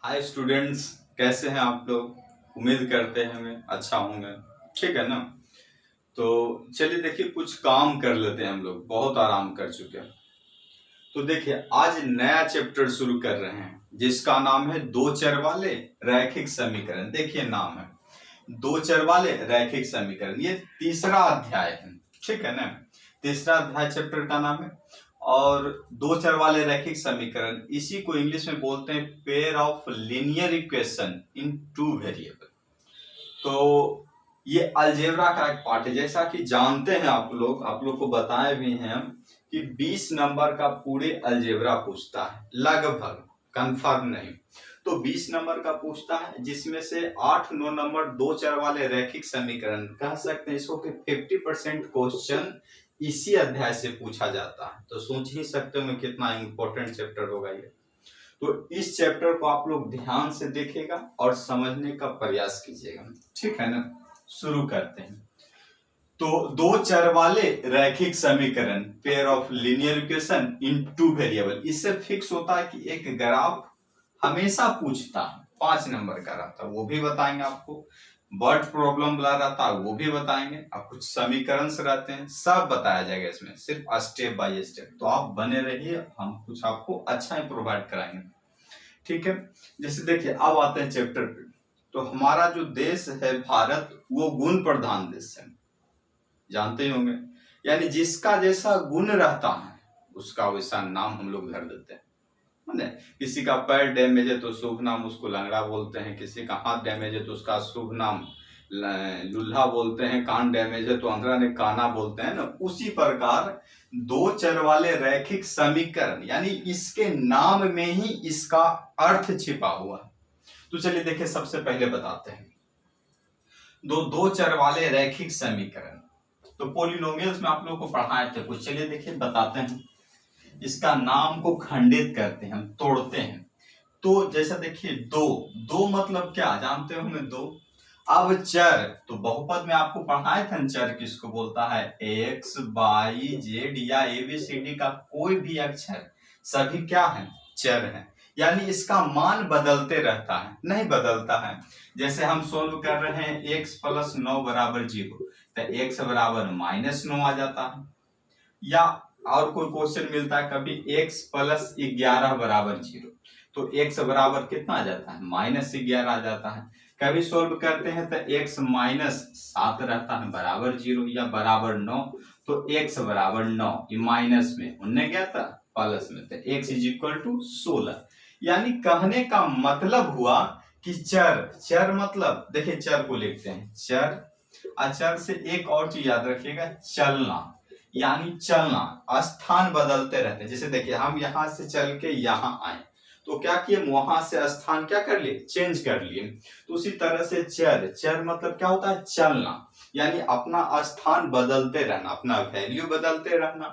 Hi students, कैसे हैं आप लोग। उम्मीद करते हैं हमें अच्छा होंगे। ठीक है ना। तो चलिए देखिए, कुछ काम कर लेते हैं। हम लोग बहुत आराम कर चुके हैं। तो देखिए, आज नया चैप्टर शुरू कर रहे हैं जिसका नाम है दो चर वाले रैखिक समीकरण। देखिए नाम है दो चर वाले रैखिक समीकरण। ये तीसरा अध्याय है। ठीक है ना। तीसरा अध्याय चैप्टर का नाम है। और दो चर वाले रैखिक समीकरण, इसी को इंग्लिश में बोलते हैं pair of linear equation in two variable. तो ये अलजेब्रा का एक पार्ट है। जैसा कि जानते हैं आप लोग को बताए भी हैं कि 20 नंबर का पूरे अलजेब्रा पूछता है, लगभग, कंफर्म नहीं। तो 20 नंबर का पूछता है, जिसमें से 8-9 नंबर दो चर वाले रैखिक समीकरण कह सकते हैं इसको कि 50% क्वेश्चन इसी अध्याय से पूछा जाता है। तो सोच ही सकते हो कितना इंपॉर्टेंट चैप्टर होगा ये। तो इस चैप्टर को आप लोग ध्यान से देखिएगा और समझने का प्रयास कीजिएगा। ठीक है ना। शुरू करते हैं। तो दो चर वाले रैखिक समीकरण, pair of linear equation in two variable, इससे फिक्स होता है कि एक ग्राफ हमेशा पूछता है। 5 नंबर का रहता है, वो भी बताएंगे आपको। वर्ड प्रॉब्लम वाला रहता है, वो भी बताएंगे। अब कुछ समीकरण से रहते हैं, सब बताया जाएगा इसमें, सिर्फ स्टेप बाय स्टेप। तो आप बने रहिए, हम कुछ आपको अच्छा ही प्रोवाइड कराएंगे। ठीक है। जैसे देखिए, अब आते हैं चैप्टर पे। तो हमारा जो देश है भारत, वो गुण प्रधान देश है, जानते ही होंगे। यानी जिसका जैसा गुण रहता है उसका वैसा नाम हम लोग धर देते हैं। है किसी का पैर डैमेज है तो शुभ नाम उसको लंगड़ा बोलते हैं, किसी का हाथ डैमेज है तो उसका शुभ नाम लुल्हा बोलते हैं, कान डैमेज है तो अंधरा ने काना बोलते हैं ना। उसी प्रकार दो चर वाले रैखिक समीकरण, यानी इसके नाम में ही इसका अर्थ छिपा हुआ है। तो चलिए देखिए, सबसे पहले बताते हैं दो चर वाले रैखिक समीकरण। तो पोलिनोमियल्स में आप लोग को पढ़ाए थे कुछ। चलिए देखिए, बताते हैं। इसका नाम को खंडित करते हैं, हम तोड़ते हैं। तो जैसा देखिए, दो दो मतलब क्या जानते हो हमें, दो। अब चर, तो बहुपद में आपको पढ़ाए थे चर किसको बोलता है, एक्स वाई जेड या एबीसीडी का कोई भी अक्षर, सभी क्या है, चर है। यानी इसका मान बदलते रहता है, नहीं बदलता है। जैसे हम सोल्व कर रहे हैं x + 9 = 0, तो x बराबर -9 आ जाता है। या और कोई क्वेश्चन मिलता है कभी x + 11 = 0, तो x बराबर कितना आ जाता है, -11 आ जाता है। कभी सोल्व करते हैं तो x -7 रहता है बराबर 0 या बराबर 9, तो x बराबर 9, ये माइनस में उन्ने गया था प्लस में, तो x = 16। यानी कहने का मतलब हुआ कि चर मतलब देखिए, चर को लिखते हैं चर। अचर से एक और चीज याद रखिएगा, चलना। यानी चलना, स्थान बदलते रहते हैं। जैसे देखिए, हम यहां से चल के यहां आए तो क्या किए, वहां से स्थान क्या कर लिए, चेंज कर लिए। तो उसी तरह से चर मतलब क्या होता है, चलना। यानी अपना स्थान बदलते रहना, अपना वैल्यू बदलते रहना।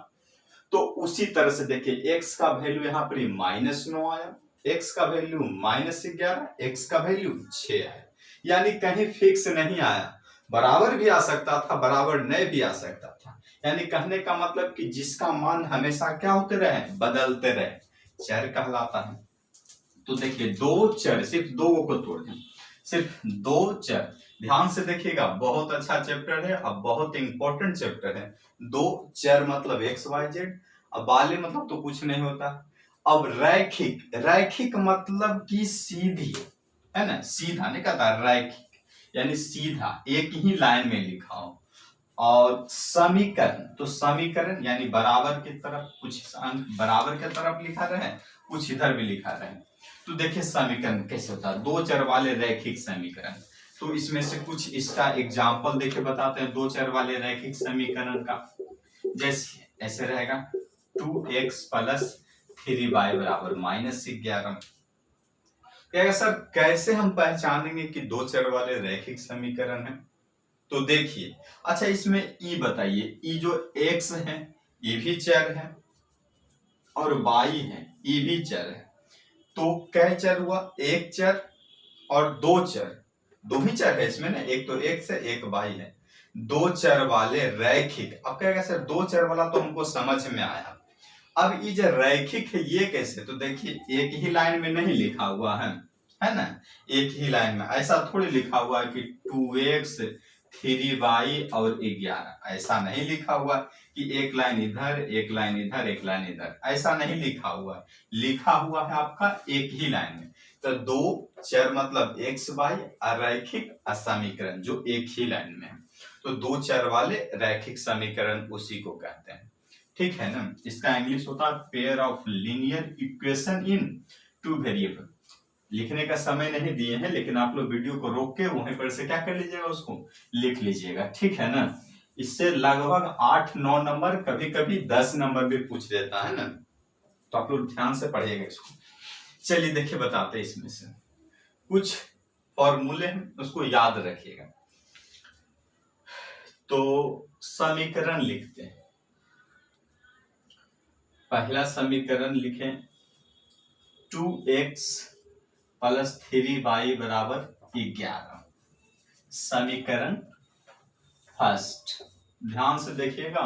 तो उसी तरह से देखिए, x का वैल्यू यहाँ पर -9 आया, x का वैल्यू -11, x का वैल्यू 6 आया। यानी कहीं फिक्स नहीं आया, बराबर भी आ सकता था, बराबर नहीं भी आ सकता था। यानी कहने का मतलब कि जिसका मान हमेशा क्या होते रहे, बदलते रहे, चर कहलाता है। तो देखिए, दो चर, सिर्फ दो को तोड़ दें, सिर्फ दो चर। ध्यान से देखिएगा, बहुत अच्छा चैप्टर है, अब बहुत इंपॉर्टेंट चैप्टर है। दो चर मतलब एक्स वाई जेड, अब वाले मतलब तो कुछ नहीं होता। अब रैखिक, रैखिक मतलब कि सीधी, है ना, सीधा नहीं कहता, रैखिक यानी सीधा, एक ही लाइन में लिखा हो। और समीकरण, तो समीकरण यानी बराबर की तरफ, कुछ अंक बराबर की तरफ लिखा रहे, कुछ इधर भी लिखा रहे। तो देखिए समीकरण कैसे होता है, दो चर वाले रैखिक समीकरण। तो इसमें से कुछ इसका एग्जाम्पल देखिए बताते हैं दो चर वाले रैखिक समीकरण का। जैसे ऐसे रहेगा 2x + 3y = -11। क्या सर, कैसे हम पहचानेंगे कि दो चर वाले रैखिक समीकरण है। तो देखिए, अच्छा इसमें ई बताइए, ई जो x है ये भी चर है और y है ये भी चर है। तो क्या चर हुआ, एक चर और दो चर, दो ही चर है इसमें ना, एक तो x है एक y है। दो चर वाले रैखिक, अब कहेगा सर दो चर वाला तो हमको समझ में आया, अब ये जो रैखिक है ये कैसे। तो देखिए, एक ही लाइन में नहीं लिखा हुआ है, है ना, एक ही लाइन में। ऐसा थोड़ी लिखा हुआ है कि 2x 3y और 11, ऐसा नहीं लिखा हुआ कि एक लाइन इधर एक लाइन इधर एक लाइन इधर, ऐसा नहीं लिखा हुआ है। लिखा हुआ है आपका एक ही लाइन में। तो दो चर मतलब x y रैखिक समीकरण जो एक ही लाइन में है, तो दो चर वाले रैखिक समीकरण उसी को कहते हैं। ठीक है ना, इसका इंग्लिश होता है pair of linear equation in two variable. लिखने का समय नहीं दिए हैं, लेकिन आप लोग वीडियो को रोक के वहीं पर से क्या कर लीजिएगा, उसको लिख लीजिएगा। ठीक है ना, इससे लगभग 8-9 नंबर, कभी कभी 10 नंबर भी पूछ देता है ना, तो आप लोग ध्यान से पढ़िएगा इसको। चलिए देखिए बताते हैं, इसमें से कुछ फॉर्मूले हैं उसको याद रखिएगा। तो समीकरण लिखते हैं। पहला समीकरण लिखें 2x प्लस 3y बराबर 11। समीकरण फर्स्ट, ध्यान से देखिएगा।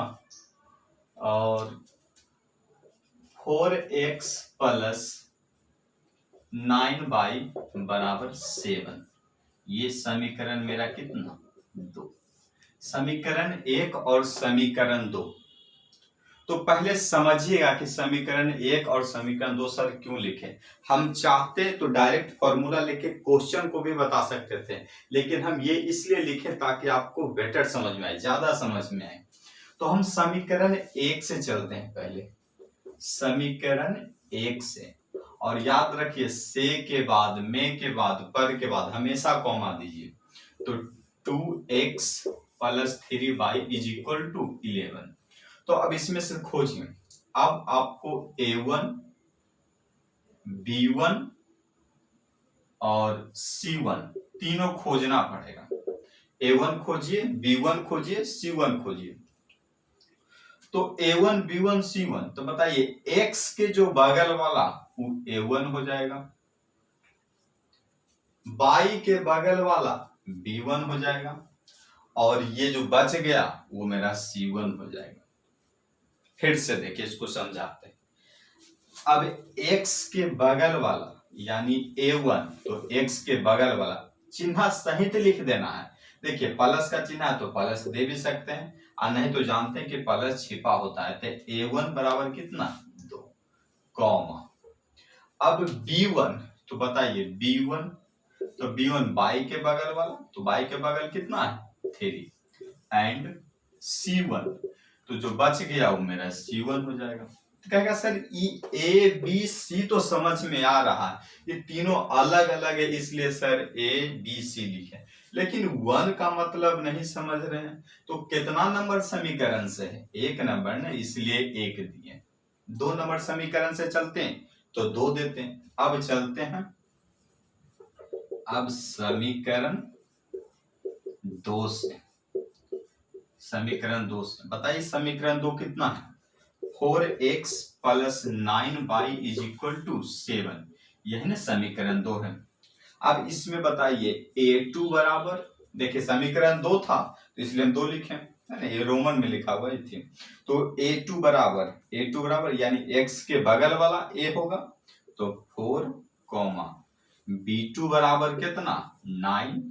और 4x प्लस 9y बराबर 7, ये समीकरण मेरा कितना 2। समीकरण 1 और समीकरण 2। तो पहले समझिएगा कि समीकरण 1 और समीकरण 2 सर क्यों लिखे। हम चाहते तो डायरेक्ट फॉर्मूला लेके क्वेश्चन को भी बता सकते थे, लेकिन हम ये इसलिए लिखे ताकि आपको बेटर समझ में आए, ज्यादा समझ में आए। तो हम समीकरण 1 से चलते हैं पहले, समीकरण 1 से। और याद रखिए, से के बाद, में के बाद, पर के बाद हमेशा कॉमा दीजिए। तो 2x plus 3y is equal to 11। तो अब इसमें से खोजिए। अब आपको a1, b1 और c1 तीनों खोजना पड़ेगा। a1 खोजिए, b1 खोजिए, c1 खोजिए। तो a1, b1, c1, तो बताइए x के जो बगल वाला वो a1 हो जाएगा, y के बगल वाला b1 हो जाएगा, और ये जो बच गया वो मेरा c1 हो जाएगा। फिर से देखिए, इसको समझाते हैं। अब x के बगल वाला यानी a1, तो x के बगल वाला चिन्ह सहित लिख देना है। देखिए प्लस का चिन्ह है तो प्लस दे भी सकते हैं, और नहीं तो जानते हैं कि प्लस छिपा होता है। तो a1 बराबर कितना 2, कॉमा। अब b1, तो बताइए b1, तो b1 y के बगल वाला, तो y के बगल कितना है 3, एंड c1, तो जो बच गया वो मेरा c1 हो जाएगा। तो कहेगा सर ए बी सी तो समझ में आ रहा है, ये तीनों अलग अलग है इसलिए सर ए बी सी लिखे, लेकिन 1 का मतलब नहीं समझ रहे हैं। तो कितना नंबर समीकरण से है, 1 नंबर ना, इसलिए 1 दिए। 2 नंबर समीकरण से चलते हैं तो 2 देते हैं। अब चलते हैं, अब समीकरण 2 से, समीकरण 2 से बताइए समीकरण 2 कितना है, 4x plus 9y is equal to 7, यही ना समीकरण 2 है। अब इसमें बताइए a2 बराबर, देखिए समीकरण 2 था तो इसलिए हम 2 लिखे, है ना, ये रोमन में लिखा हुआ थी। तो a2 बराबर यानी x के बगल वाला a होगा, तो 4, b2 बराबर कितना 9,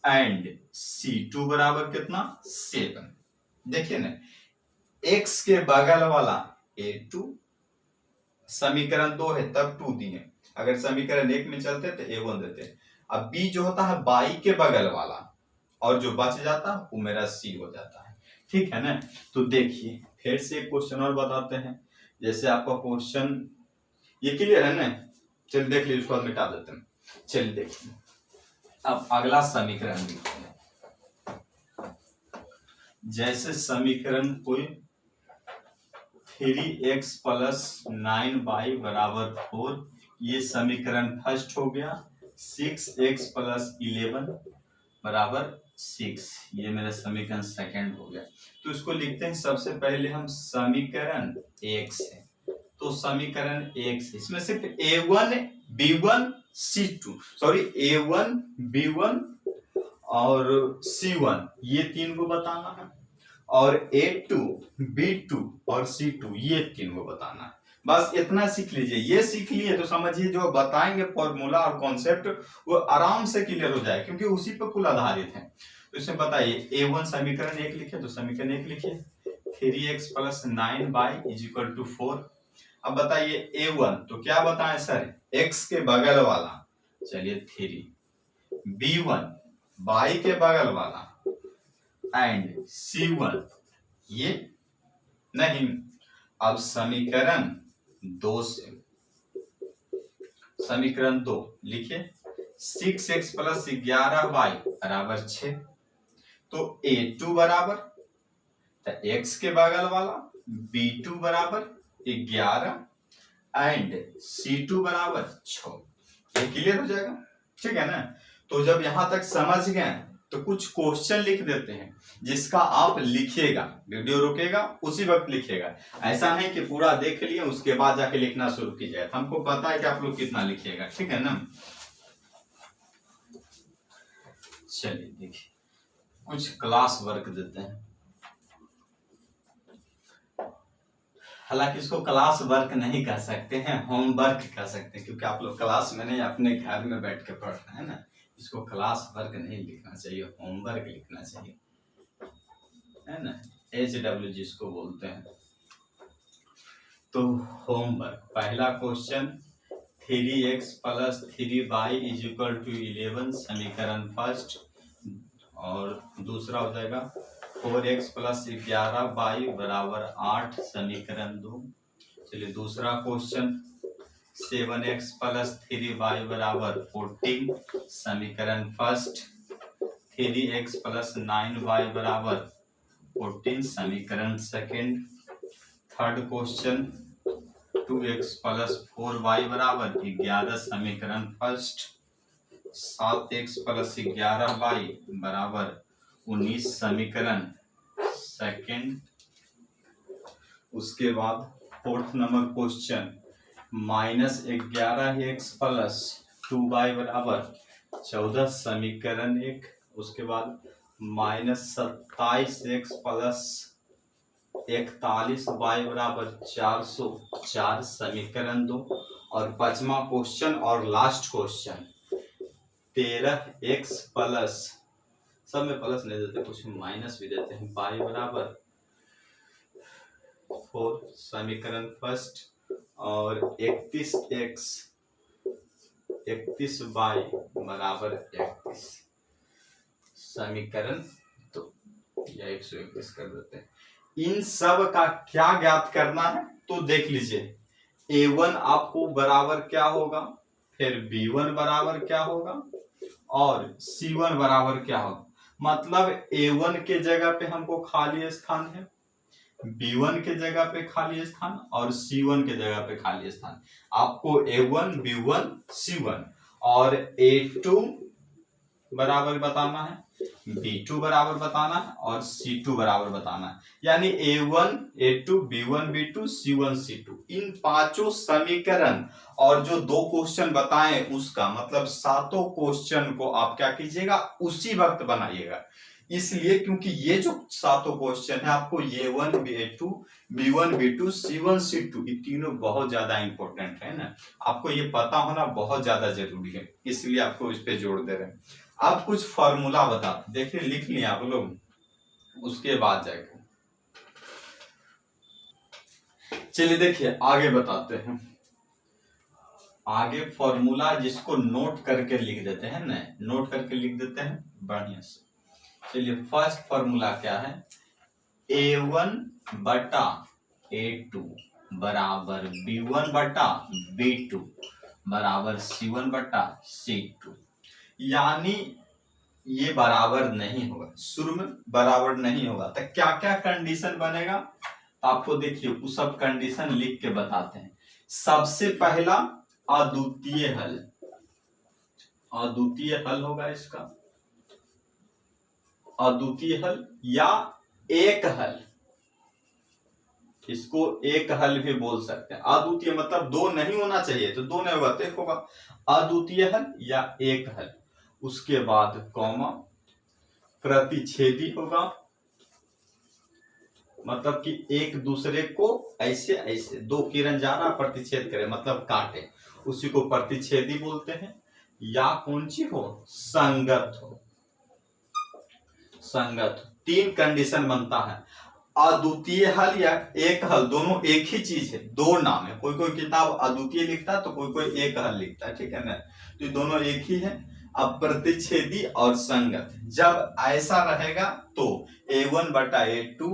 एंड c2 बराबर कितना 7। देखिए ना, x के बगल वाला a2, समीकरण 2 है तब 2 दिए, अगर समीकरण 1 में चलते तो a1 देते। अब b जो होता है y के बगल वाला, और जो बच जाता वो मेरा c हो जाता है। ठीक है ना, तो देखिए फिर से एक क्वेश्चन और बताते हैं। जैसे आपका क्वेश्चन ये क्लियर है ना, चलिए देख लीजिए, उसको मिटा देते हैं। चलिए देखिए, अब अगला समीकरण लिखते हैं। जैसे समीकरण कोई 3x प्लस 9y बराबर 4, ये समीकरण फर्स्ट हो गया। 6x प्लस 11 बराबर 6, ये मेरा समीकरण सेकंड हो गया। तो इसको लिखते हैं, सबसे पहले हम समीकरण 1 से। तो समीकरण 1 से इसमें सिर्फ a1 b1 c2 a1 b1 और c1 ये 3 को बताना है, और a2 b2 और c2 ये 3 को बताना है। बस इतना सीख लीजिए, ये सीख लिए तो समझिए जो बताएंगे फॉर्मूला और कॉन्सेप्ट वो आराम से क्लियर हो जाए, क्योंकि उसी पर कुल आधारित है। तो इसमें बताइए A1 समीकरण 1 लिखे तो समीकरण 1 लिखिए 3x + 9y = 4। अब बताइए A1 तो क्या बताएं सर, x के बगल वाला, चलिए 3, B1 y के बगल वाला एंड C1 ये नहीं। अब समीकरण 2 से, समीकरण 2 लिखिए 6x + 11y = 6। तो A2 बराबर तो x के बगल वाला, B2 बराबर 11 एंड C2 बराबर 6। ये क्लियर हो जाएगा, ठीक है ना। तो जब यहां तक समझ गए तो कुछ क्वेश्चन लिख देते हैं जिसका आप लिखिएगा, वीडियो रुकेगा उसी वक्त लिखिएगा। ऐसा नहीं कि पूरा देख लिए उसके बाद जाके लिखना शुरू कीजिए, हमको पता है कि आप लोग कितना लिखिएगा, ठीक है ना। चलिए देखिए कुछ क्लास वर्क देते हैं, हालांकि इसको क्लास वर्क नहीं कह सकते हैं, होमवर्क कह सकते हैं, क्योंकि आप लोग क्लास में नहीं अपने घर में बैठ के पढ़ रहे हैं ना। इसको क्लास वर्क नहीं लिखना चाहिए, होमवर्क लिखना चाहिए, है ना। HW जिसको बोलते हैं। तो होमवर्क पहला क्वेश्चन 3x + 3y = 11 समीकरण फर्स्ट, और दूसरा हो जाएगा 4x + 11y = 8 समीकरण 2। चलिए दूसरा क्वेश्चन 7x + 3y = 14 समीकरण फर्स्ट, 3x + 9y = 14 समीकरण second. Third question 2x + 4y = 11 समीकरण फर्स्ट, 7x + 11y = 19 समीकरण सेकेंड। उसके बाद fourth number question -11x + 2y = 14 समीकरण 1। उसके बाद -27x + 41y = 404 समीकरण 2। और पांचवा क्वेश्चन और लास्ट क्वेश्चन 13x प्लस, सब में प्लस नहीं देते, कुछ माइनस भी देते हैं, y = 4 समीकरण फर्स्ट, और 31y = 31 समीकरण। तो या 121 कर देते हैं। इन सब का क्या ज्ञात करना है तो देख लीजिए, A1 आपको बराबर क्या होगा, फिर B1 बराबर क्या होगा, और C1 बराबर क्या होगा। मतलब A1 के जगह पे हमको खाली स्थान है, B1 के जगह पे खाली स्थान, और C1 के जगह पे खाली स्थान। आपको A1 B1 C1 और A2 बराबर बताना है, B2 बराबर बताना है, और C2 बराबर बताना है। यानी A1 A2 B1 B2 C1 C2 इन पांचों समीकरण और जो दो क्वेश्चन बताएं उसका मतलब सातों क्वेश्चन को आप क्या कीजिएगा, उसी वक्त बनाइएगा। इसलिए क्योंकि ये जो सातों क्वेश्चन है आपको A1 A2 B1 B2 C1 C2 ये तीनों बहुत ज्यादा इंपॉर्टेंट है ना, आपको ये पता होना बहुत ज्यादा जरूरी है, इसलिए आपको इस पे जोर दे रहे हैं। आप कुछ फॉर्मूला बताते, देखिए लिख लिया आप लोग, उसके बाद जाएगा। चलिए देखिए आगे बताते हैं। आगे फॉर्मूला जिसको नोट करके लिख देते हैं ना, नोट करके लिख देते हैं बढ़िया से। चलिए फर्स्ट फॉर्मूला क्या है, A1 बटा A2 बराबर B1 बटा B2 बराबर C1 बटा C2। यानी ये बराबर नहीं होगा, शुरू में बराबर नहीं होगा, तो क्या क्या कंडीशन बनेगा आपको देखिए, वो सब कंडीशन लिख के बताते हैं। सबसे पहला अद्वितीय हल, अद्वितीय हल होगा इसका, अद्वितीय हल या एक हल, इसको एक हल भी बोल सकते हैं। अद्वितीय मतलब दो नहीं होना चाहिए, तो दो नहीं होगा तो एक होगा, अद्वितीय हल या एक हल। उसके बाद कॉमा, प्रतिच्छेदी होगा, मतलब कि एक दूसरे को ऐसे ऐसे दो किरण जा रहा प्रतिच्छेद करे मतलब काटे, उसी को प्रतिच्छेदी बोलते हैं। या कौन सी हो, संगत हो। संगत तीन कंडीशन बनता है, अद्वितीय हल या एक हल, दोनों एक ही चीज है, दो नाम है। कोई कोई किताब अद्वितीय लिखता है तो कोई कोई एक हल लिखता है, ठीक है ना। तो ये दोनों एक ही है। अब प्रतिच्छेदी और संगत जब ऐसा रहेगा तो A1/A2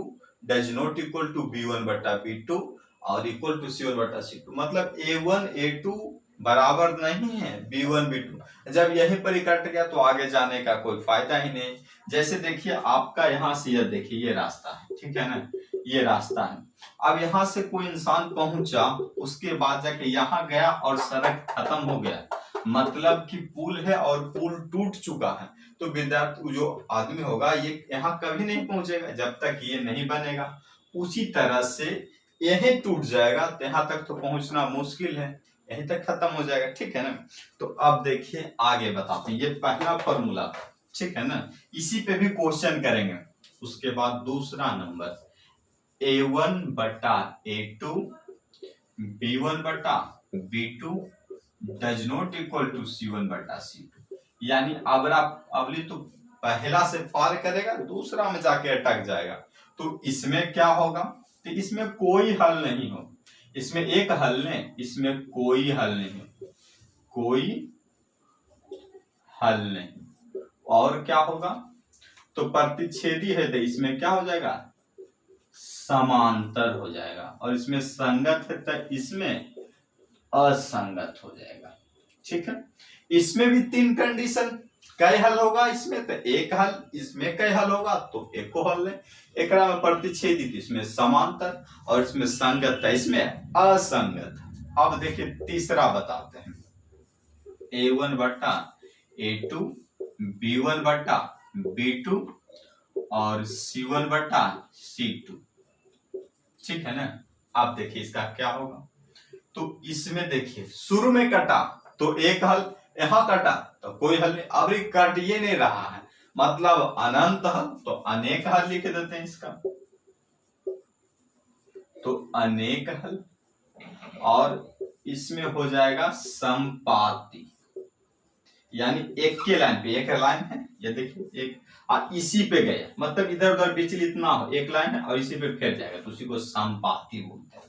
does not equal to B1/B2 और इक्वल टू C1/C2, मतलब A1A2 बराबर नहीं है B1B2। जब यहीं पर ही कट गया तो आगे जाने का कोई फायदा ही नहीं। जैसे देखिए आपका यहाँ से यह देखिए ये रास्ता है, ठीक है ना, ये रास्ता है। अब यहाँ से कोई इंसान पहुंचा, उसके बाद जाके यहाँ गया और सड़क खत्म हो गया, मतलब कि पुल है और पुल टूट चुका है। तो विद्यार्थी जो आदमी होगा ये यहाँ कभी नहीं पहुंचेगा जब तक ये नहीं बनेगा। उसी तरह से यही टूट जाएगा तो यहाँ तक तो पहुंचना मुश्किल है, यहीं तक खत्म हो जाएगा, ठीक है ना। तो अब देखिए आगे बताते हैं, ये पहला फॉर्मूला, ठीक है ना, इसी पे भी क्वेश्चन करेंगे। उसके बाद दूसरा number A1/A2 B1/B2 does not equal to C1/C2। यानी अगर आप अगली तो पहला से पार करेगा दूसरा में जाके अटक जाएगा। तो इसमें क्या होगा, तो इसमें कोई हल नहीं हो, इसमें एक हल नहीं, इसमें कोई हल नहीं, कोई हल नहीं। और क्या होगा, तो प्रतिच्छेदी है तो इसमें क्या हो जाएगा, समांतर हो जाएगा। और इसमें संगत है तो इसमें असंगत हो जाएगा, ठीक है। इसमें भी तीन कंडीशन, कई हल होगा इसमें तो एक हल, इसमें कई हल होगा तो एक को हल है। एक में प्रतिच्छेदी तो इसमें समांतर, और इसमें संगत है इसमें असंगत। अब देखिए तीसरा बताते हैं, A1/A2 B1/B2 और C1/C2, ठीक है ना। आप देखिए इसका क्या होगा, तो इसमें देखिए शुरू में कटा तो एक हल, यहां कटा तो कोई हल नहीं, अब कट ये नहीं रहा है मतलब अनंत हल, तो अनेक हल लिख देते हैं इसका, तो अनेक हल। और इसमें हो जाएगा संपाती, यानी एक के लाइन पे, एक लाइन है ये देखिए एक, इसी पे गए मतलब इधर उधर विचलित ना हो, एक लाइन है और इसी पे फिर जाएगा तो उसी को संपाती बोलते हैं।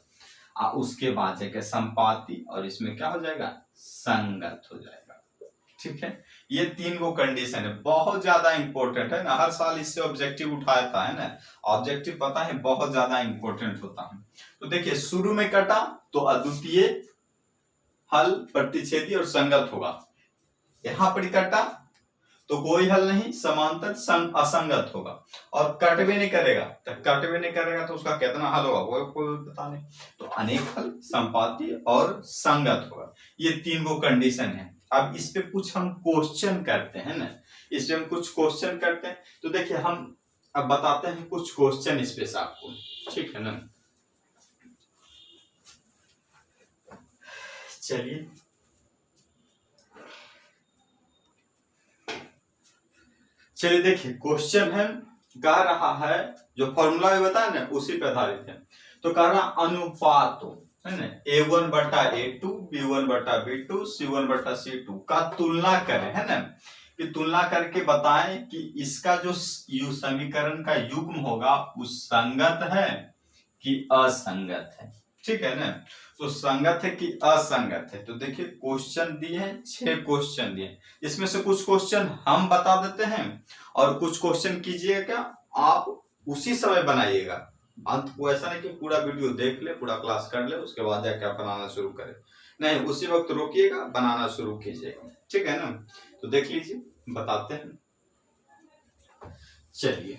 उसके बाद जाके संपाती और इसमें क्या हो जाएगा, संगत हो जाएगा, ठीक है। ये तीन गो कंडीशन है, बहुत ज्यादा इंपॉर्टेंट है ना, हर साल इससे ऑब्जेक्टिव उठाता है ना, ऑब्जेक्टिव पता है बहुत ज्यादा इंपॉर्टेंट होता है। तो देखिए शुरू में कटा तो अद्वितीय हल प्रतिच्छेदी और संगत होगा, यहां पर कटा तो कोई हल नहीं, समांतर असंगत होगा। और कट भी नहीं करेगा तो तो उसका कितना हल होगा वो कोई पता नहीं, तो अनेक हल, संपाती और संगत होगा। ये तीन गो कंडीशन है। अब इस पे कुछ हम क्वेश्चन करते हैं ना, इस पे हम कुछ क्वेश्चन करते हैं। तो देखिए हम अब बताते हैं कुछ क्वेश्चन इस पे आपको, ठीक है ना। चलिए चलिए देखिए क्वेश्चन है, कह रहा है जो फॉर्मूला भी बताया ना उसी पे आधारित है। तो कह रहा अनुपात है ना, A1/A2 B1/B2 C1/C2 का तुलना करें, है ना, कि तुलना करके बताएं कि इसका जो समीकरण का युग्म होगा वो संगत है कि असंगत है, ठीक है ना। तो संगत है कि असंगत है, तो देखिए क्वेश्चन दिए हैं, 6 क्वेश्चन दिए हैं, इसमें से कुछ क्वेश्चन हम बता देते हैं और कुछ क्वेश्चन कीजिएगा आप उसी समय बनाइएगा। अंत को ऐसा नहीं कि पूरा वीडियो देख ले, पूरा क्लास कर ले, उसके बाद जाके आप बनाना शुरू करें, नहीं, उसी वक्त रोकिएगा, बनाना शुरू कीजिएगा, ठीक है ना। तो देख लीजिए बताते हैं, चलिए।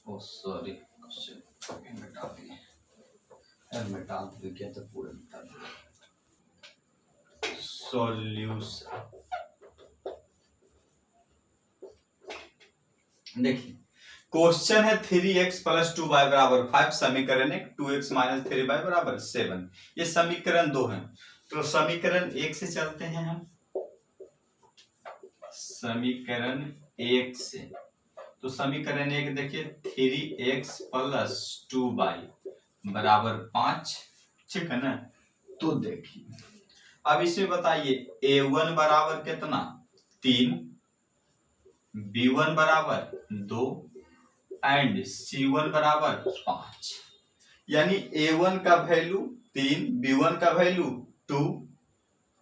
सॉरी मिटा दिए, मिटा दिए तो पूरे मिटा दिए। सॉल्यूशन देखिए क्वेश्चन है 3x + 2y = 5, समीकरण 1 2x - 3y = 7। ये समीकरण 2 है। तो समीकरण 1 से चलते हैं हम, समीकरण 1 से तो समीकरण एक देखिए 3x प्लस 2y बराबर 5, ठीक है ना। तो देखिए अब इसमें बताइए a1 बराबर कितना 3, b1 बराबर 2 एंड c1 बराबर 5, यानी a1 का वैल्यू 3, b1 का वैल्यू 2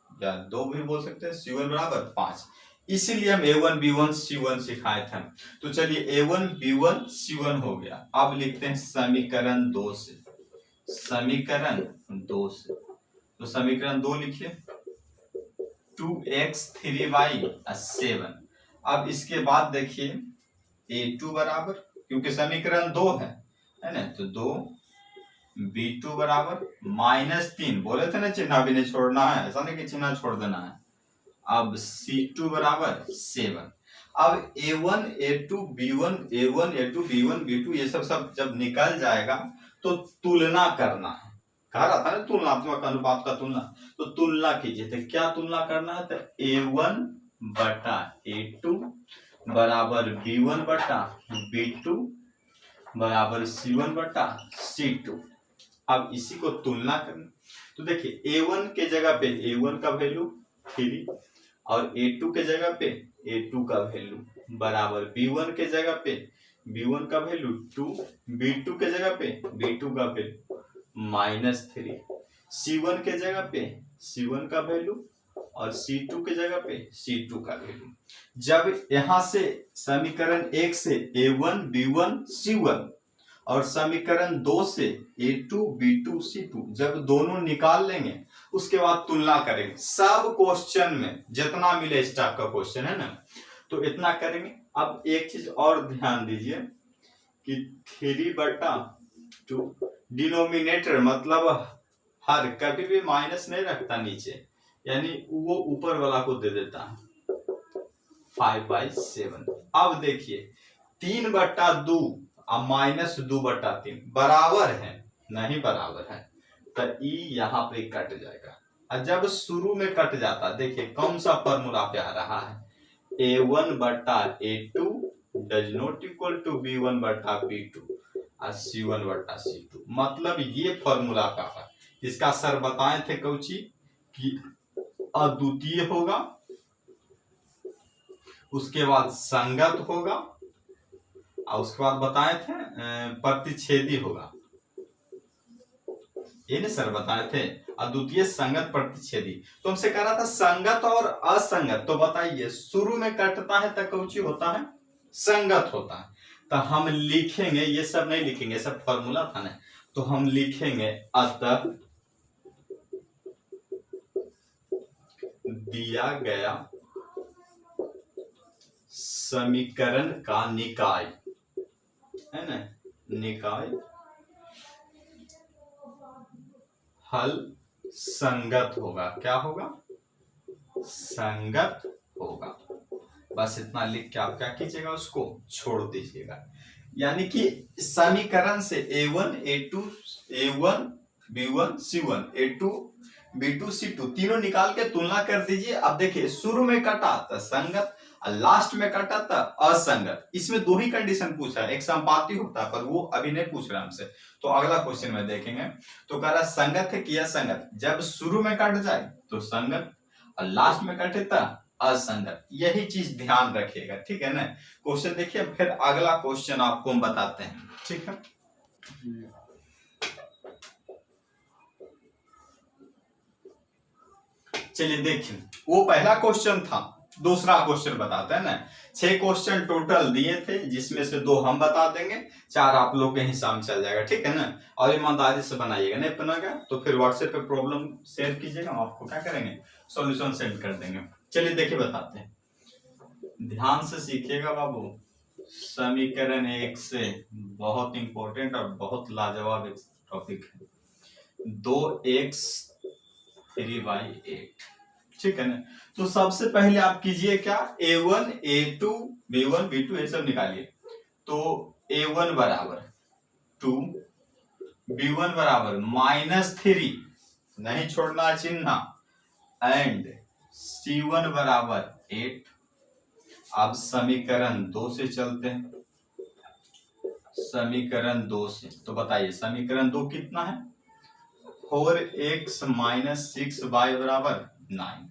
या 2 भी बोल सकते हैं, c1 बराबर 5। इसीलिए हम a1 b1 c1 सिखाए थे। तो चलिए a1 b1 c1 हो गया। अब लिखते हैं समीकरण 2 से, समीकरण 2 से। तो समीकरण 2 लिखिए 2x 3y 7। अब इसके बाद देखिए a2 बराबर, क्योंकि समीकरण 2 है ना, तो 2 b2 बराबर -3, बोले थे ना चिन्ह भी नहीं छोड़ना है, ऐसा नहीं कि चिन्ह छोड़ देना है। अब c2 बराबर 7। अब a1 a2 b1 a1 a2 b1 b2 ये सब जब निकल जाएगा तो तुलना करना है। कहा रहा था ना तुलनात्मक अनुपात का तुलना, तो तुलना कीजिए। तो क्या तुलना करना है, तो a1 बटा a2 बराबर b1 बटा b2 बराबर c1 बटा c2। अब इसी को तुलना करना, तो देखिए a1 के जगह पे a1 का वैल्यू 3 और a2 के जगह पे a2 का वैल्यू बराबर b1 के जगह पे b1 का वैल्यू 2, b2 के जगह पे b2 का वैल्यू -3, c1 के जगह पे c1 का वैल्यू और c2 के जगह पे c2 का वैल्यू। जब यहां से समीकरण 1 से a1 b1 c1 और समीकरण 2 से a2 b2 c2 जब दोनों निकाल लेंगे, उसके बाद तुलना करेंगे। सब क्वेश्चन में जितना मिले इस टाइप का क्वेश्चन है ना, तो इतना करेंगे। अब एक चीज और ध्यान दीजिए कि 3/2 डिनोमिनेटर मतलब हर कभी भी माइनस नहीं रखता नीचे, यानी वो ऊपर वाला को दे देता है 5/7। अब देखिए 3/2 अब -2/3 बराबर है, नहीं बराबर है, तो ई यहाँ पे कट जाएगा। और जब शुरू में कट जाता, देखिए कौन सा फॉर्मूला पे आ रहा है, a1 बटा a2 does not equal to b1 बटा b2 और c1 बटा c2, मतलब ये फॉर्मूला का है। इसका सर बताए थे कौची कि अद्वितीय होगा, उसके बाद संगत होगा, और उसके बाद बताए थे प्रतिच्छेदी होगा। ये नहीं सर बताए थे, अद्वितीय संगत प्रतिच्छेदी। तो हमसे कह रहा था संगत और असंगत, तो बताइए शुरू में कटता है तो कौची होता है, संगत होता है। तो हम लिखेंगे, ये सब नहीं लिखेंगे, सब फॉर्मूला था ना, तो हम लिखेंगे अतः दिया गया समीकरण का निकाय है ना, निकाय हल संगत होगा। क्या होगा, संगत होगा। बस इतना लिख के आप क्या कीजिएगा, उसको छोड़ दीजिएगा। यानी कि समीकरण से a1 a2 a1 b1 c1 a2 b2 c2 तीनों निकाल के तुलना कर दीजिए। अब देखिए शुरू में कटा था संगत, लास्ट में कटा था असंगत। इसमें दो ही कंडीशन पूछा है, एक संपाती होता है, पर वो अभी नहीं पूछ रहा हमसे, तो अगला क्वेश्चन में देखेंगे। तो कह रहा संगत है कि असंगत, जब शुरू में कट जाए तो संगत और लास्ट में कटे तो असंगत। यही चीज ध्यान रखिएगा, ठीक है ना। क्वेश्चन देखिए, फिर अगला क्वेश्चन आपको हम बताते हैं, ठीक है। चलिए देखिए, वो पहला क्वेश्चन था, दूसरा क्वेश्चन बताते हैं ना। 6 क्वेश्चन टोटल दिए थे, जिसमें से 2 हम बता देंगे, 4 आप लोग के हिसाब से चल जाएगा, ठीक है ना। और ईमानदारी से बनाइएगा, नहीं बनेगा तो फिर व्हाट्सएप पे प्रॉब्लम शेयर कीजिएगा, आपको क्या करेंगे, सॉल्यूशन सेंड कर देंगे। चलिए देखिए बताते हैं, ध्यान से सीखिएगा बाबू। समीकरण 1 से बहुत इंपॉर्टेंट और बहुत लाजवाब टॉपिक है, 2x 3/8, ठीक है ना। तो सबसे पहले आप कीजिए क्या, a1 a2 b1 b2 ये सब निकालिए। तो a1 बराबर 2, b1 बराबर -3, नहीं छोड़ना चिन्ह, एंड c1 बराबर 8। अब समीकरण 2 से चलते हैं। समीकरण 2 से। तो बताइए समीकरण 2 कितना है? 4x माइनस 6y बराबर 9।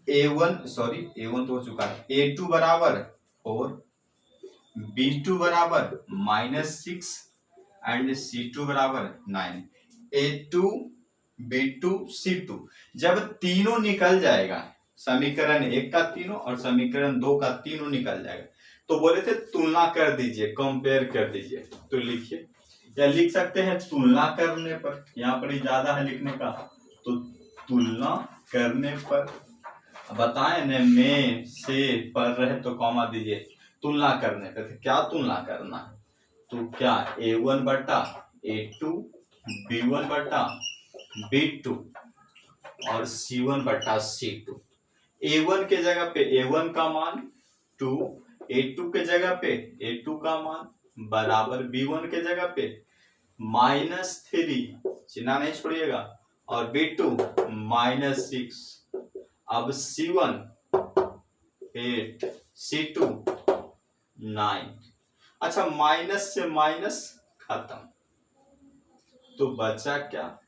A1 तो हो चुका है। A2 बराबर 4, B2 बराबर -6 एंड C2 बराबर 9। A2 B2 C2 जब तीनों निकल जाएगा, समीकरण 1 का तीनों और समीकरण 2 का तीनों निकल जाएगा, तो बोले थे तुलना कर दीजिए, कंपेयर कर दीजिए। तो लिखिए, या लिख सकते हैं तुलना करने पर, यहाँ पर ही ज्यादा है लिखने का, तो तुलना करने पर बताएं न, में से पर रहे तो कॉमा दीजिए। तुलना करने पर तो क्या तुलना करना है? तो क्या A1 बटा A2, B1 बटा B2 और C1 बटा C2। A1 के जगह पे A1 का मान 2, A2 के जगह पे A2 का मान बराबर B1 के जगह पे -3, चिन्ह नहीं छोड़िएगा, और B2 -6। अब C1 8, C2 9। अच्छा, माइनस से माइनस खत्म, तो बचा क्या?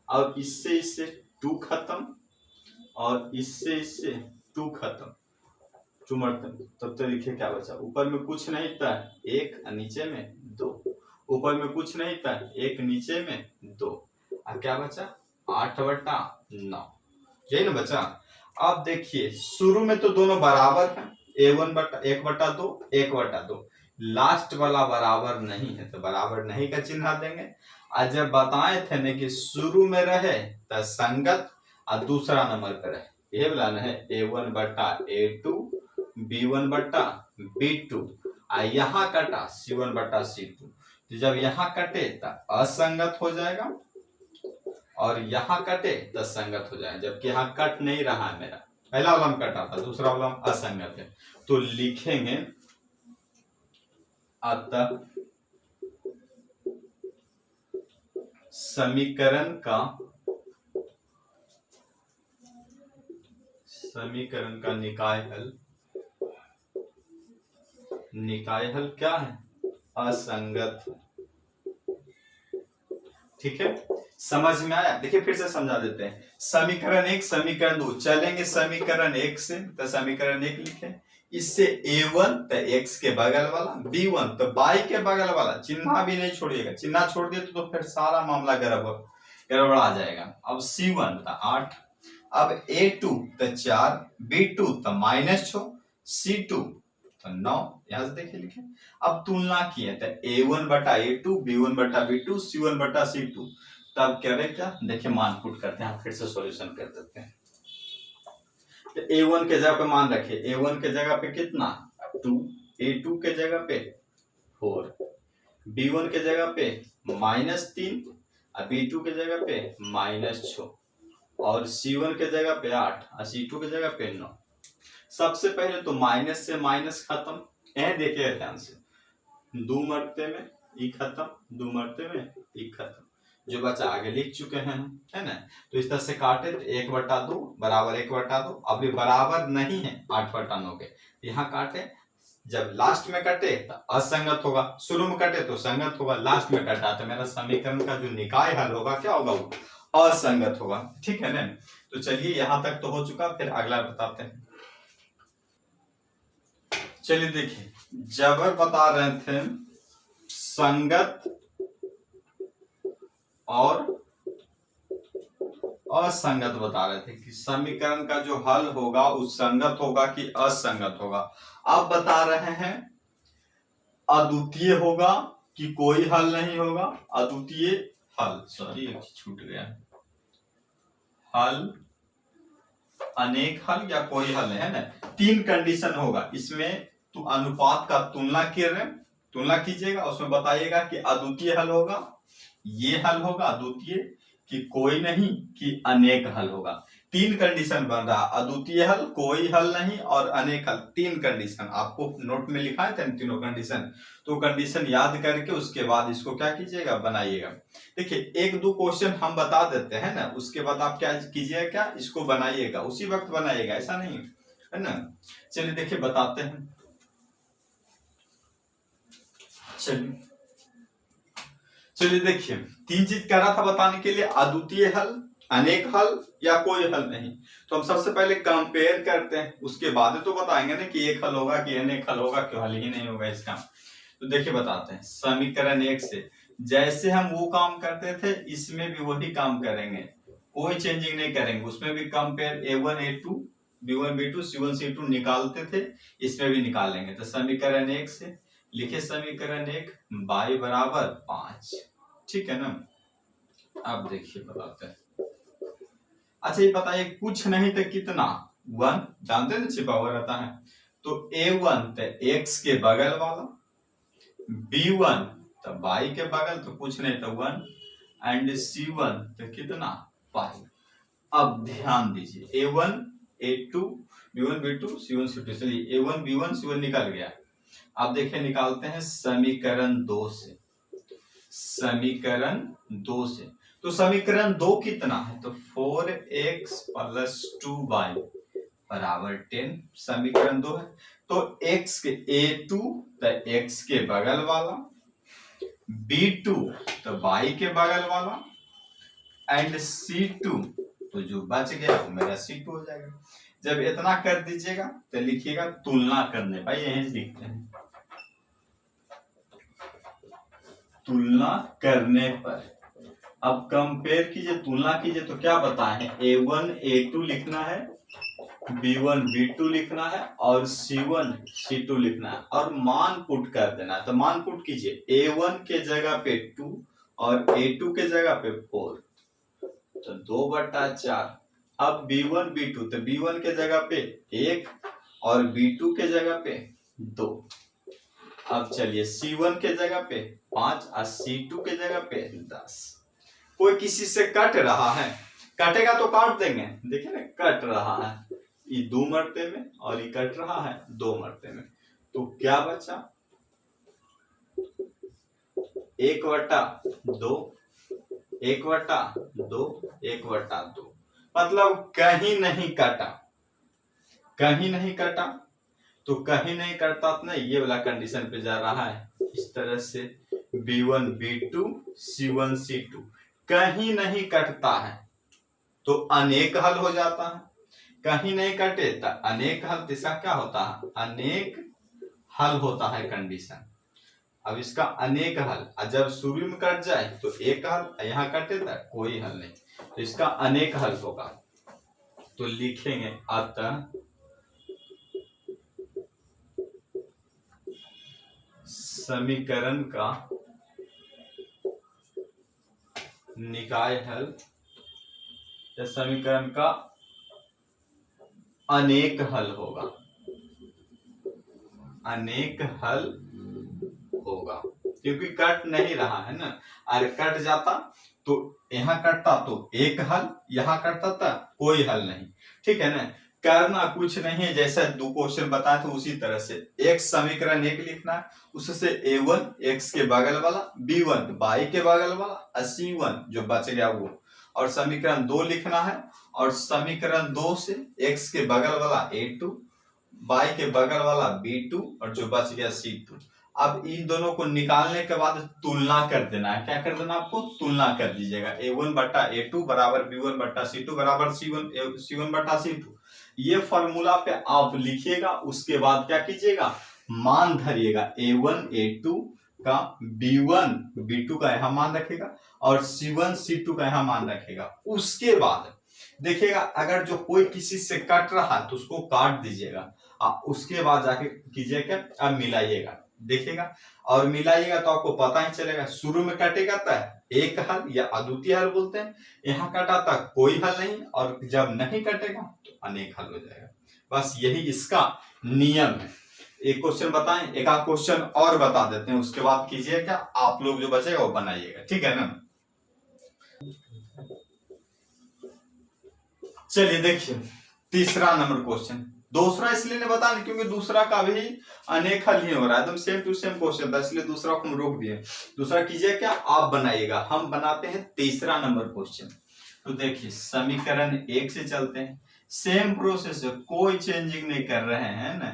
और इससे इससे 2 खत्म और इससे इससे 2 खत्म, तब तो लिखे क्या बचा? ऊपर में कुछ नहीं था 1 और नीचे में 2, ऊपर में कुछ नहीं था 1, नीचे में 2, और क्या बचा? 8/9, यही ना बचा। अब देखिए शुरू में तो दोनों बराबर हैं, A1 बटा 1/2, 1/2, लास्ट वाला बराबर नहीं है तो बराबर नहीं का चिन्ह देंगे। आज जब बताए थे ना कि शुरू में रहे तो संगत और दूसरा नंबर पे रहे, ये वाला है A1 बटा A2, B1 बटा B2, और यहाँ कटा C1 बटा C2। तो जब यहाँ कटे तो असंगत हो जाएगा और यहाँ कटे तो संगत हो जाए, जबकि यहाँ कट नहीं रहा है मेरा, पहला वाला कटा था, दूसरा वाला असंगत है। तो लिखेंगे अतः समीकरण का निकाय हल क्या है? असंगत। ठीक है, समझ में आया? देखिए फिर से समझा देते हैं। समीकरण 1, समीकरण 2, चलेंगे समीकरण 1 से, तो समीकरण 1 लिखे, इससे A1 तो x के बगल वाला, B1 तो y के बगल वाला, चिन्ह भी नहीं छोड़िएगा, चिन्ह छोड़ दिए तो फिर सारा मामला गड़बड़ा जाएगा। अब C1 तो 8, अब A2 तो 4, B2 तो -6, C2 तो 9, यहां से देखिए लिखे। अब तुलना किए तो A1 बटा A2, B1 बटा B2, C1 बटा C2, तब क्या क्या देखिए मान पुट करते हैं, फिर से सॉल्यूशन कर देते हैं। तो A1 के जगह पे मान रखे, A1 के जगह पे कितना 2, A2 के जगह पे 4, B1 के जगह पे -3 और B2 के जगह पे -6 और C1 के जगह पे 8 और C2 के जगह पे 9। सबसे पहले तो माइनस से माइनस खत्म, यह देखिए ध्यान से, 2 मरते में ई खत्म, 2 मरते में ई खत्म, जो बचा आगे लिख चुके हैं, है ना। तो इस तरह से काटे तो 1/2 बराबर 1/2, अभी बराबर नहीं है 8/9 के, यहाँ काटे, जब लास्ट में कटे तो असंगत होगा, शुरू में कटे तो संगत होगा, लास्ट में कटा तो मेरा समीकरण का जो निकाय हल होगा क्या होगा? वो असंगत होगा। ठीक है ना। तो चलिए यहां तक तो हो चुका, फिर अगला बताते हैं। चलिए देखिए, जब बता रहे थे संगत और असंगत, बता रहे थे कि समीकरण का जो हल होगा वो संगत होगा कि असंगत होगा। अब बता रहे हैं अद्वितीय होगा कि कोई हल नहीं होगा। अद्वितीय हल, सॉरी छूट गया, हल, अनेक हल या कोई हल है ना, 3 कंडीशन होगा इसमें। तो अनुपात का तुलना कीजिएगा, उसमें बताइएगा कि अद्वितीय हल होगा, ये हल होगा अद्वितीय, कि कोई नहीं, कि अनेक हल होगा। 3 कंडीशन बन रहा, अद्वितीय हल, कोई हल नहीं और अनेक हल, 3 कंडीशन आपको नोट में लिखा है तीनों कंडीशन। तो कंडीशन याद करके उसके बाद इसको क्या कीजिएगा, बनाइएगा। देखिए 1-2 क्वेश्चन हम बता देते हैं ना, उसके बाद आप क्या कीजिएगा, क्या इसको बनाइएगा, उसी वक्त बनाइएगा, ऐसा नहीं है ना। चलिए देखिए बताते हैं। चलिए चलिए देखिए, तीन चीज कह रहा था बताने के लिए, अद्वितीय हल, अनेक हल या कोई हल नहीं। तो हम सबसे पहले कंपेयर करते हैं, उसके बाद तो बताएंगे ना कि एक हल होगा कि अनेक हल होगा, क्यों हल ही नहीं होगा इसका। तो देखिए बताते हैं, समीकरण एक से जैसे हम वो काम करते थे इसमें भी वही काम करेंगे, कोई चेंजिंग नहीं करेंगे। उसमें भी compare A1 A2 B1 B2 C1 C2 निकालते थे, इसमें भी निकाल लेंगे। तो समीकरण एक से लिखे, समीकरण एक y बराबर 5, ठीक है ना। अब देखिए बताते हैं, अच्छा ये बताइए कुछ नहीं तो कितना, 1 जानते ना छिपा हुआ रहता है। तो A1 तो x के बगल वाला, B1 तो y के बगल तो कुछ नहीं तो 1, एंड C1 तो कितना 5। अब ध्यान दीजिए, A1 A2 B1 B2 C1 C2, चलिए A1 B1 C1 निकल गया। अब देखिए निकालते हैं समीकरण 2 से, समीकरण 2 से। तो समीकरण 2 कितना है, तो 4x + 2y बराबर 10 समीकरण 2 है। तो x के A2 तो x के बगल वाला, B2 तो y के बगल वाला, एंड C2 तो जो बच गया वो मेरा C2 हो जाएगा। जब इतना कर दीजिएगा तो लिखिएगा तुलना करने, भाई यहीं लिखते हैं, तुलना करने पर। अब कंपेयर कीजिए, तुलना कीजिए, तो क्या बताएं, A1 A2 लिखना है, B1 B2 लिखना है और C1 C2 लिखना है, और मान पुट कर देना है। तो मान पुट कीजिए, A1 के जगह पे 2 और A2 के जगह पे 4, तो 2/4। अब B1 B2, तो B1 के जगह पे 1 और B2 के जगह पे 2। अब चलिए C1 के जगह पे 5 और C2 के जगह पे 10। कोई किसी से कट रहा है, कटेगा तो काट देंगे, देखिए ना कट रहा है, ये 2 मरते में और ये कट रहा है 2 मरते में। तो क्या बचा, 1/2 1/2 1/2, मतलब कहीं नहीं कटा, कहीं नहीं कटा। तो कहीं नहीं कटता तो नहीं, ये वाला कंडीशन पे जा रहा है, इस तरह से B1 B2 C1 C2 कहीं नहीं कटता है तो अनेक हल हो जाता है, कहीं नहीं कटे तो अनेक हल, इसका क्या होता है, अनेक हल होता है कंडीशन। अब इसका अनेक हल, जब शुरू में कट जाए तो एक हल, यहाँ कटे तो कोई हल नहीं, तो इसका अनेक हल होगा। तो लिखेंगे अतः समीकरण का निकाय हल या समीकरण का अनेक हल होगा, अनेक हल होगा, क्योंकि कट नहीं रहा है ना। अगर कट जाता तो यहाँ कटता तो एक हल, यहाँ कटता था कोई हल नहीं, ठीक है ना। करना कुछ नहीं है, जैसा 2 क्वेश्चन बताए थे उसी तरह से एक समीकरण एक लिखना है, उससे A1 x के बगल वाला, B1 y के बगल वाला और C1 जो बच गया वो, और समीकरण 2 लिखना है, और समीकरण 2 से x के बगल वाला A2 y के बगल वाला B2 और जो बच गया C2। अब इन दोनों को निकालने के बाद तुलना कर देना है, क्या कर देना आपको, तुलना कर दीजिएगा। A1/A2 बराबर B1/C2 बराबर C1/C2। ये फॉर्मूला पे आप लिखिएगा, उसके बाद क्या कीजिएगा, मान धरिएगा, A1 A2 का B1 B2 का यहाँ मान रखेगा और C1 C2 का यहाँ मान रखेगा। उसके बाद देखिएगा अगर जो कोई किसी से कट रहा है तो उसको काट दीजिएगा, उसके बाद जाके कीजिएगा, अब मिलाइएगा, देखिएगा और मिलाइएगा तो आपको पता ही चलेगा। शुरू में कटेगा तो एक हल या अद्वितीय हल बोलते हैं, यहाँ कटा था कोई हल नहीं, और जब नहीं कटेगा तो अनेक हल हो जाएगा। बस यही इसका नियम है। एक क्वेश्चन बताएं, एक आध क्वेश्चन और बता देते हैं, उसके बाद कीजिएगा, आप लोग जो बचेगा वो बनाइएगा, ठीक है ना। चलिए देखिए तीसरा नंबर क्वेश्चन, दूसरा इसलिए नहीं बताने क्योंकि दूसरा का भी अनेक हल ही हो रहा है, एकदम सेम टू सेम क्वेश्चन था, इसलिए दूसरा को हम रोक दिए। दूसरा कीजिए क्या, आप बनाइएगा, हम बनाते हैं तीसरा नंबर क्वेश्चन। तो देखिए समीकरण 1 से चलते हैं, सेम प्रोसेस है, कोई चेंजिंग नहीं कर रहे हैं ना,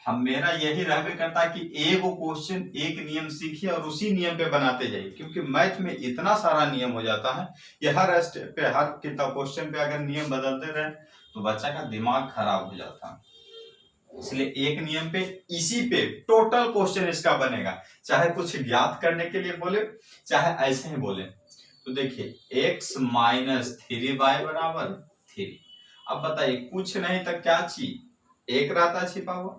हम मेरा यही रहबे करता है कि एक क्वेश्चन एक नियम सीखिए और उसी नियम पे बनाते जाइए, क्योंकि मैथ में इतना सारा नियम हो जाता है कि हर स्टेप पे हर किताब क्वेश्चन पे अगर नियम बदलते रहे तो बच्चा का दिमाग खराब हो जाता है। इसलिए एक नियम पे इसी पे टोटल क्वेश्चन इसका बनेगा, चाहे कुछ ज्ञात करने के लिए बोले चाहे ऐसे ही बोले। तो देखिए x माइनस 3y बराबर 3। अब बताइए कुछ नहीं तो क्या चीज एक रहता छिपा हुआ,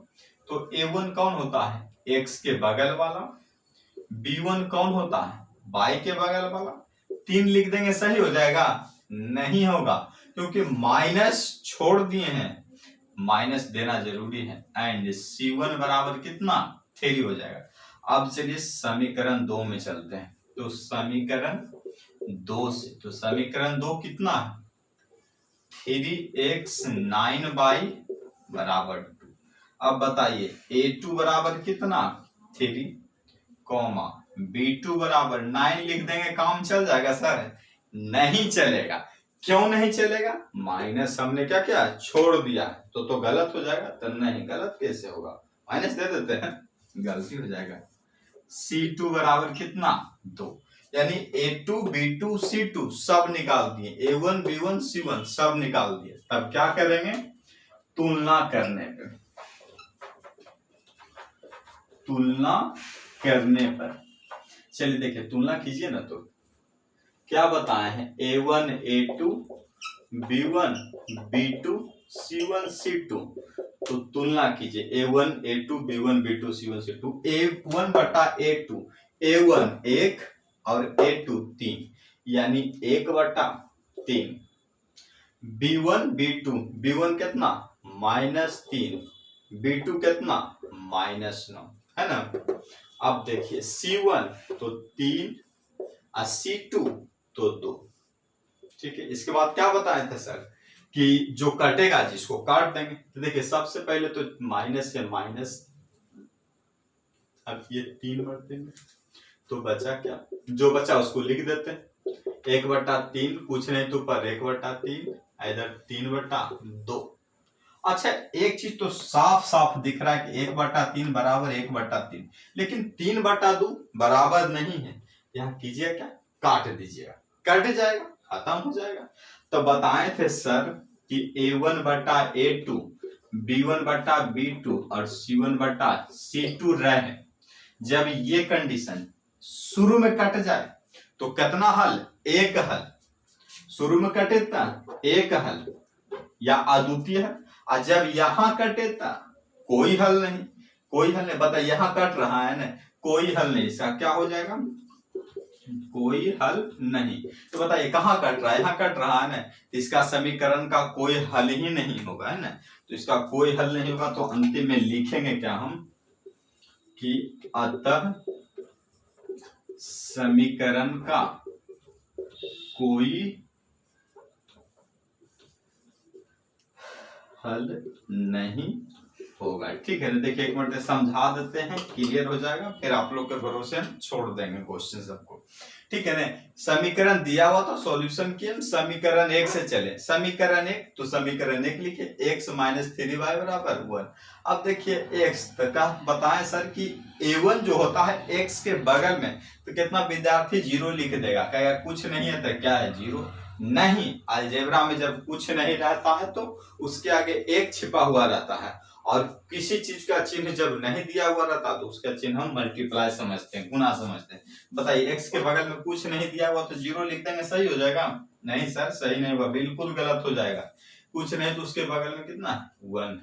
तो a1 कौन होता है x के बगल वाला, b1 कौन होता है y के बगल वाला। 3 लिख देंगे सही हो जाएगा? नहीं होगा, क्योंकि माइनस छोड़ दिए हैं, माइनस देना जरूरी है। एंड c1 बराबर कितना 3 हो जाएगा। अब चलिए समीकरण 2 में चलते हैं। तो समीकरण 2 से, तो समीकरण 2 कितना है 3x 9y बराबर 2। अब बताइए a2 बराबर कितना 3 कॉमा b2 बराबर 9 लिख देंगे, काम चल जाएगा सर? नहीं चलेगा। क्यों नहीं चलेगा? माइनस हमने क्या किया छोड़ दिया, तो गलत हो जाएगा। तो नहीं, गलत कैसे होगा, माइनस दे देते हैं, गलती हो जाएगा। c2 बराबर कितना 2, यानी a2 b2 c2 सब निकाल दिए, a1 b1 c1 सब निकाल दिए। तब क्या करेंगे तुलना करने पे, तुलना करने पर चलिए देखिए तुलना कीजिए ना। तो क्या बताए हैं a1 a2 b1 b2 c1 c2, तो तुलना कीजिए a1 a2 b1 b2 c1 c2। a1 बटा a2, a1 1 और a2 3, यानी 1 बटा 3। b1 b2, b1 कितना -3, b2 कितना -9, है ना। अब देखिए c1 तो 3 और c2 तो 2। ठीक है, इसके बाद क्या बताए थे सर कि जो कटेगा जिसको काट देंगे। तो देखिए सबसे पहले तो माइनस से माइनस, अब ये 3 बढ़ देंगे तो बचा क्या, जो बचा उसको लिख देते हैं 1/3, कुछ नहीं तो पर 1/3, इधर 3/2। अच्छा एक चीज तो साफ साफ दिख रहा है कि 1/3 बराबर 1/3, लेकिन 3/2 बराबर नहीं है। यहाँ कीजिए क्या, काट दीजिएगा, कट जाएगा, खत्म हो जाएगा। तो बताए थे सर कि a1 बटा a2 b1 बटा b2 और c1 बटा c2 रहे। जब ये कंडीशन शुरू में कट जाए तो कितना हल, एक हल। शुरू में कटे था एक हल या अद्वितीय है, और जब यहां कटे था कोई हल नहीं, कोई हल नहीं। बता यहाँ कट रहा है ना, कोई हल नहीं, इसका क्या हो जाएगा, कोई हल नहीं। तो बताइए कहाँ कट रहा है, यहाँ कट रहा है ना, इसका समीकरण का कोई हल ही नहीं होगा, है ना। तो इसका कोई हल नहीं होगा, तो अंतिम में लिखेंगे क्या हम कि अतः समीकरण का कोई हल नहीं होगा। ठीक है ना, देखिए एक मिनट समझा देते हैं, क्लियर हो जाएगा, फिर आप लोग के भरोसे छोड़ देंगे क्वेश्चन सबको। ठीक है ना, समीकरण दिया हुआ तो सॉल्यूशन किए, समीकरण 1 से चले। समीकरण 1 तो समीकरण 1 लिखे x माइनस 3y बराबर 1। अब देखिए x तथा बताएं सर कि a1 जो होता है x के बगल में, तो कितना विद्यार्थी 0 लिख देगा, कहेगा कुछ नहीं है तो क्या है 0 नहीं। अलजेब्रा में जब कुछ नहीं रहता है तो उसके आगे एक छिपा हुआ रहता है, और किसी चीज का चिन्ह जब नहीं दिया हुआ रहता तो उसका चिन्ह हम मल्टीप्लाई समझते हैं, गुना समझते हैं। बताइए x के बगल में कुछ नहीं दिया हुआ तो 0 लिख देंगे, सही हो जाएगा? नहीं सर सही नहीं होगा, बिल्कुल गलत हो जाएगा। कुछ नहीं तो उसके बगल में कितना 1,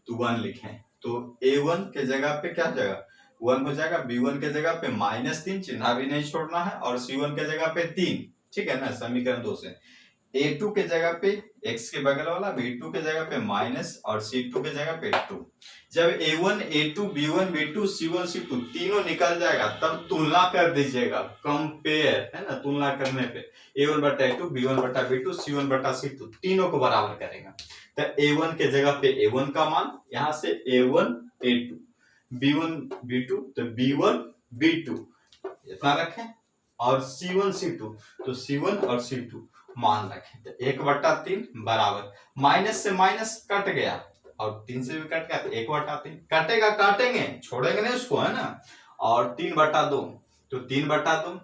तो 1 लिखें। तो a1 के जगह पे क्या जाएगा 1 हो जाएगा, b1 के जगह पे -3, चिन्ह भी नहीं छोड़ना है, और c1 के जगह पे 3। ठीक है ना, समीकरण 2 से a2 के जगह पे x के बगल वाला, b2 के जगह पे माइनस और c2 के जगह पे 2। जब a1 a2 b1 b2 c1 c2 तीनों निकल जाएगा तब तुलना कर दीजिएगा, कंपेयर, है ना। तुलना करने पे a1 बटा a2 b1 बटा b2 c1 बटा c2 तीनों को बराबर करेगा। तो a1 के जगह पे a1 का मान, यहाँ से a1 a2 b1 b2 तो b1 b2 इतना रखें, और c1 c2 तो c1 और c2 मान रखें। तो 1/3 बराबर, माइनस से माइनस कट गया, और 3 से भी कट गया तो 1/3 कटेगा, काटेंगे छोड़ेंगे नहीं उसको, है ना। और 3/2 तो 3/2,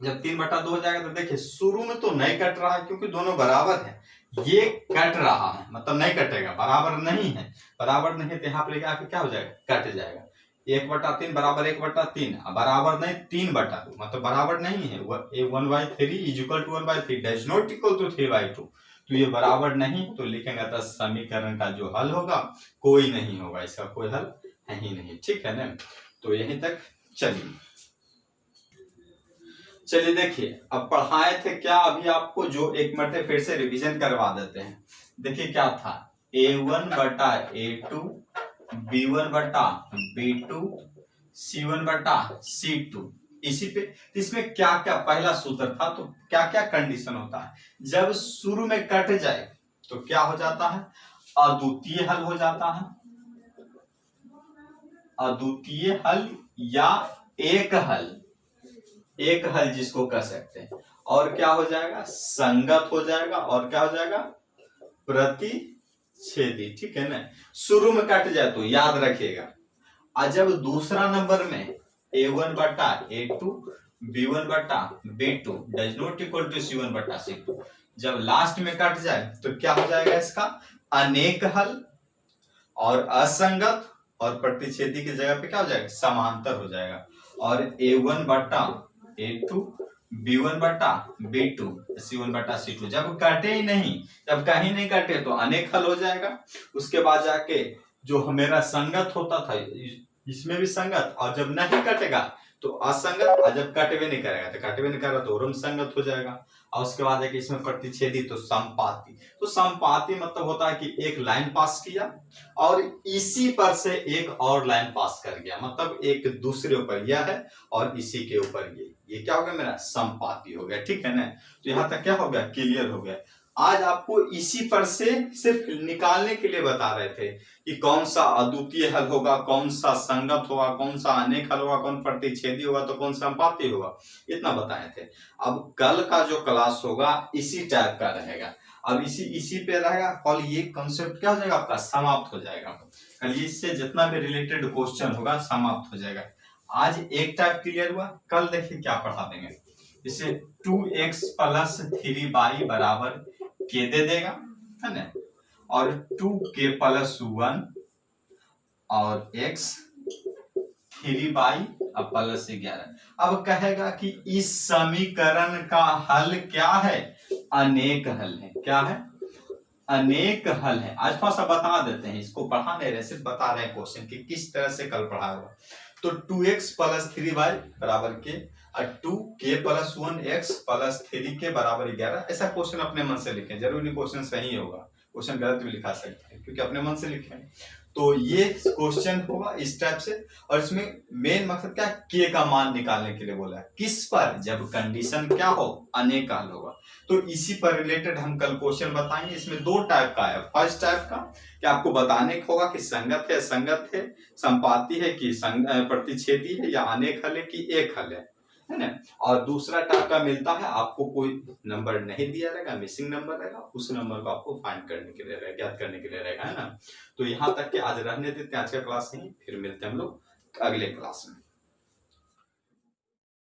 जब 3/2 हो जाएगा तो देखिए शुरू में तो नहीं कट रहा है क्योंकि दोनों बराबर है, ये कट रहा है मतलब नहीं कटेगा, बराबर नहीं है, बराबर नहीं तो यहाँ पे लेके आके क्या हो जाएगा, कट जाएगा। 1/3 बराबर 1/3, बराबर नहीं 3/2 मतलब बराबर नहीं है। 1/3 is equal to 1/3 does not equal to 3/2, तो ये बराबर नहीं तो लिखेंगे तो समीकरण का जो हल होगा कोई नहीं होगा, इसका कोई हल है ही नहीं, ठीक है ना। तो यहीं तक चलिए देखिए अब पढ़ाए थे क्या, अभी आपको जो एक मरते फिर से रिवीजन करवा देते हैं। देखिए क्या था, A1/A2 B1/B2 C1/C2। इसी पे इसमें क्या क्या पहला सूत्र था, तो क्या क्या कंडीशन होता है जब शुरू में कट जाए तो क्या हो जाता है, अद्वितीय हल हो जाता है, अद्वितीय हल या एक हल जिसको कह सकते हैं, और क्या हो जाएगा, संगत हो जाएगा, और क्या हो जाएगा, प्रतिच्छेदी, ठीक है ना। शुरू में कट जाए तो याद रखिएगा, और जब दूसरा नंबर में A1/A2 B1/B2 does not equal to C1/C2, जब लास्ट में कट जाए तो क्या हो जाएगा, इसका अनेक हल और असंगत, और प्रतिच्छेदी की जगह पे क्या हो जाएगा, समांतर हो जाएगा। और A1/A2 B1/B2 C1/C2 जब कटे ही नहीं, जब कहीं नहीं कटे तो अनेक हल हो जाएगा। उसके बाद जाके जो मेरा संगत होता था इसमें भी संगत, और जब नहीं कटेगा तो असंगत, और जब कटवे नहीं करेगा तो कटवे नहीं करेगा तो संगत हो जाएगा। और उसके बाद है कि इसमें प्रतिच्छेदी तो संपाती, तो संपाती मतलब होता है कि एक लाइन पास किया और इसी पर से एक और लाइन पास कर गया, मतलब एक दूसरे ऊपर यह है और इसी के ऊपर ये क्या हो गया, मेरा संपाती हो गया, ठीक है ना। तो यहाँ तक क्या हो गया, क्लियर हो गया। आज आपको इसी पर से सिर्फ निकालने के लिए बता रहे थे कि कौन सा अद्वितीय हल होगा, कौन सा संगत होगा, कौन सा अनेक हल होगा, कौन प्रतिच्छेदी होगा तो कौन संपाती होगा, इतना बताए थे। अब कल का जो क्लास होगा इसी टाइप का रहेगा, अब इसी पे रहेगा, कल ये कॉन्सेप्ट क्या हो जाएगा आपका, समाप्त हो जाएगा। कल इससे जितना भी रिलेटेड क्वेश्चन होगा समाप्त हो जाएगा। आज एक टाइप क्लियर हुआ, कल देखिए क्या पढ़ा देंगे, इसे 2x + 3y बराबर के दे देगा, है ना, और 2k + 1 और x 3y + 11। अब कहेगा कि इस समीकरण का हल क्या है, अनेक हल है, क्या है, अनेक हल है। आज थोड़ा सा बता देते हैं, इसको पढ़ा नहीं रहे, सिर्फ बता रहे हैं क्वेश्चन कि किस तरह से कल पढ़ा हुआ। तो 2x + 3y बराबर के, और 2k + 1x + 3k बराबर 11, ऐसा क्वेश्चन अपने मन से लिखें, जरूरी नहीं क्वेश्चन सही होगा, क्वेश्चन गलत भी लिखा सकते हैं क्योंकि अपने मन से लिखे। तो ये क्वेश्चन होगा इस टाइप से, और इसमें मेन मकसद क्या है, के का मान निकालने के लिए बोला है, किस पर, जब कंडीशन क्या हो, अनेक हल होगा। तो इसी पर रिलेटेड हम कल क्वेश्चन बताएंगे। इसमें दो टाइप का है, फर्स्ट टाइप का कि आपको बताने को होगा कि संगत है, संगत है, संपाती है कि प्रतिच्छेदी है, या अनेक हल है कि एक हल है ना। और दूसरा टाइप का मिलता है, आपको कोई नंबर नहीं दिया रहेगा, मिसिंग नंबर रहेगा, उस नंबर को आपको फाइंड करने के लिए रहेगा, ज्ञात करने के लिए रहेगा, है ना। तो यहाँ तक कि आज रहने देते हैं, आज का क्लास नहीं, फिर मिलते हैं हम लोग अगले क्लास में।